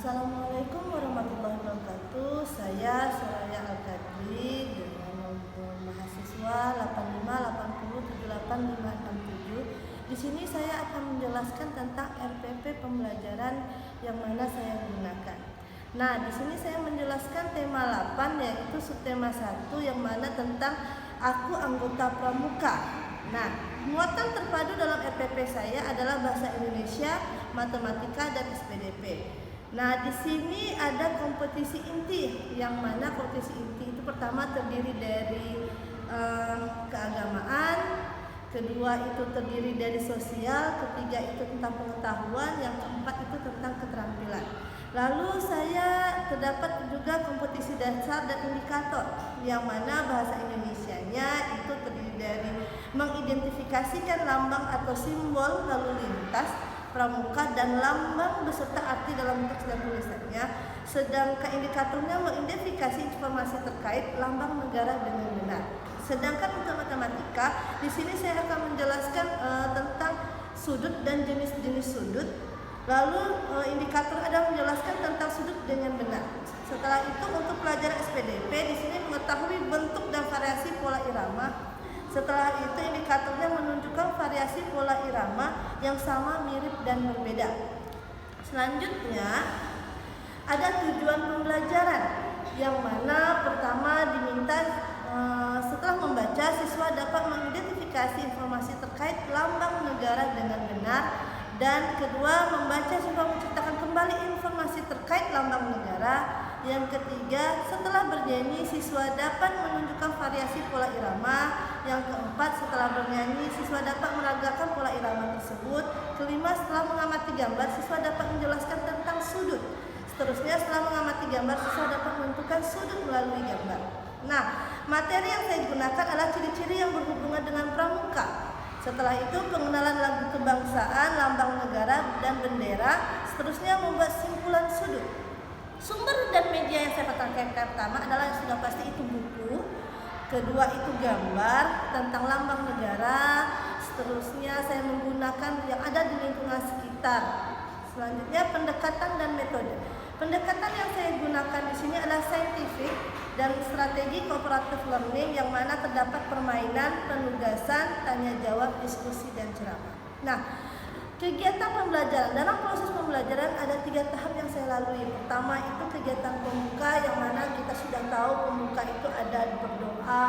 Assalamualaikum warahmatullahi wabarakatuh. Saya Suraya Al-Kadri dengan nomor mahasiswa 858078567. Di sini saya akan menjelaskan tentang RPP pembelajaran yang mana saya gunakan. Nah, di sini saya menjelaskan tema 8 yaitu subtema 1 yang mana tentang aku anggota pramuka. Nah, muatan terpadu dalam RPP saya adalah bahasa Indonesia, matematika, dan SPDP. Nah, di sini ada kompetisi inti, yang mana kompetisi inti itu pertama terdiri dari keagamaan, kedua itu terdiri dari sosial, ketiga itu tentang pengetahuan, yang keempat itu tentang keterampilan. Lalu saya terdapat juga kompetisi dasar dan indikator, yang mana bahasa Indonesianya itu terdiri dari mengidentifikasikan lambang atau simbol lalu lintas pramuka dan lambang beserta arti dalam teks dan tulisannya. Sedangkan indikatornya mengidentifikasi informasi terkait lambang negara dengan benar. Sedangkan untuk matematika, di sini saya akan menjelaskan tentang sudut dan jenis-jenis sudut. Lalu indikator ada menjelaskan tentang sudut dengan benar. Setelah itu untuk pelajaran SPDP, di sini mengetahui bentuk dan variasi pola irama. Setelah itu indikatornya menunjukkan variasi pola irama yang sama, mirip, dan berbeda. Selanjutnya ada tujuan pembelajaran, yang mana pertama diminta setelah membaca siswa dapat mengidentifikasi informasi terkait lambang negara dengan benar, dan kedua membaca siswa menciptakan kembali informasi terkait lambang negara. Yang ketiga, setelah bernyanyi siswa dapat menunjukkan variasi pola irama. Yang keempat, setelah bernyanyi siswa dapat meragakan pola irama tersebut. Kelima, setelah mengamati gambar siswa dapat menjelaskan tentang sudut. Seterusnya, setelah mengamati gambar siswa dapat menentukan sudut melalui gambar. Nah, materi yang saya gunakan adalah ciri-ciri yang berhubungan dengan pramuka. Setelah itu pengenalan lagu kebangsaan, lambang negara, dan bendera. Seterusnya membuat simpulan sudut. Sumber dan media yang saya pakai pertama adalah yang sudah pasti itu buku. Kedua itu gambar tentang lambang negara. Seterusnya saya menggunakan yang ada di lingkungan sekitar. Selanjutnya pendekatan dan metode. Pendekatan yang saya gunakan di sini adalah saintifik dan strategi cooperative learning, yang mana terdapat permainan, penugasan, tanya jawab, diskusi, dan ceramah. Nah, kegiatan pembelajaran. Dalam proses pembelajaran ada 3 tahap yang saya lalui. Pertama itu kegiatan pembuka, yang mana kita sudah tahu pembuka itu ada berdoa,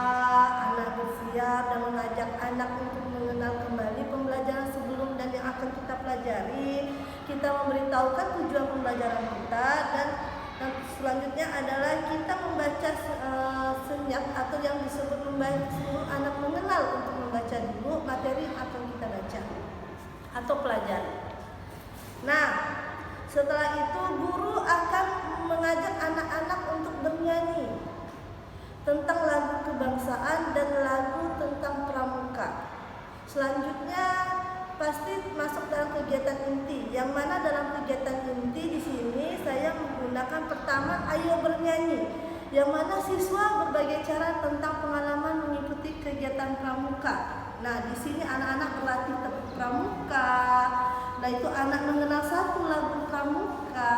anak bersiap dan mengajak anak untuk mengenal kembali pembelajaran sebelum dan yang akan kita pelajari. Kita memberitahukan tujuan pembelajaran kita, dan selanjutnya adalah kita membaca senyap atau yang disebut membaca, anak mengenal untuk membaca dulu materi yang akan kita baca atau pelajari. Nah, setelah itu guru akan mengajak anak-anak untuk bernyanyi tentang lagu kebangsaan dan lagu tentang pramuka. Selanjutnya pasti masuk dalam kegiatan inti, yang mana dalam kegiatan inti di sini saya menggunakan pertama ayo bernyanyi, yang mana siswa berbagai cara tentang pengalaman mengikuti kegiatan pramuka. Nah, di sini anak-anak berlatih tepuk pramuka. Nah, itu anak mengenal satu lagu pramuka.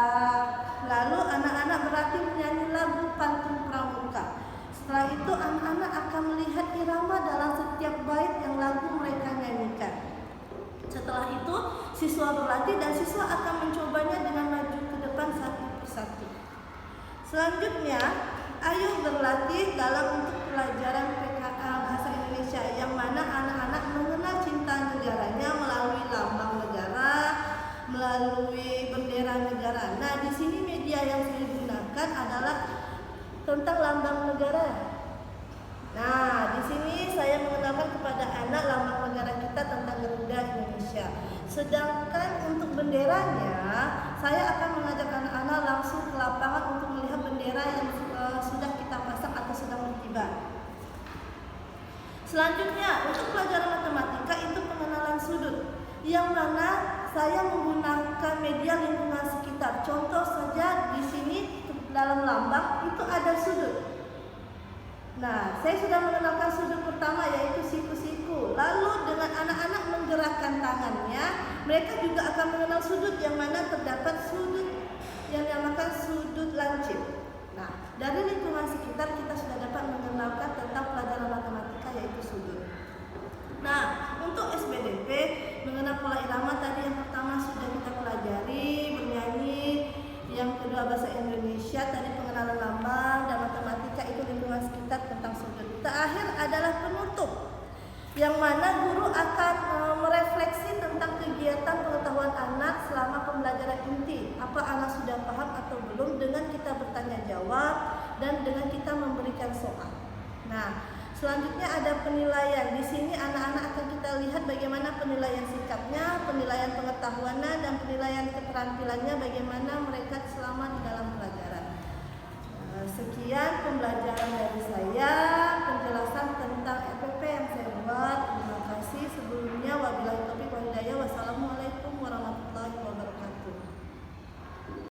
Lalu anak-anak berlatih menyanyi lagu pantun pramuka. Setelah itu anak-anak akan melihat irama dalam setiap bait yang lagu mereka nyanyikan. Setelah itu siswa berlatih dan siswa akan mencobanya dengan maju ke depan satu persatu. Selanjutnya, ayo berlatih dalam untuk pelajaran PKA Bahasa Indonesia, yang mana anak-anak mengenal cinta negaranya melalui lambang negara, melalui bendera negara. Nah, di sini media yang saya gunakan adalah tentang lambang negara. Nah, di sini saya mengenalkan kepada anak lambang negara kita tentang Garuda Indonesia. Sedangkan untuk benderanya, saya akan mengajak anak-anak langsung ke lapangan untuk melihat bendera yang sudah kita pasang atau sedang berkibar. Selanjutnya, untuk pelajaran matematika itu pengenalan sudut, yang mana saya menggunakan media lingkungan sekitar. Contoh saja di sini dalam lambang itu ada sudut. Nah, saya sudah mengenalkan sudut pertama yaitu siku-siku. Lalu dengan anak-anak menggerakkan tangannya, mereka juga akan mengenal sudut, yang mana terdapat sudut yang dinamakan bahasa Indonesia, tadi pengenalan lambang, dan matematika itu lingkungan sekitar tentang sudut. Terakhir adalah penutup, yang mana guru akan merefleksi tentang kegiatan pengetahuan anak selama pembelajaran inti. Apa anak sudah paham atau belum, dengan kita bertanya jawab dan dengan kita memberikan soal. Nah, selanjutnya ada penilaian. Di sini anak-anak akan kita lihat bagaimana penilaian sikapnya, penilaian pengetahuannya, dan penilaian keterampilannya, bagaimana mereka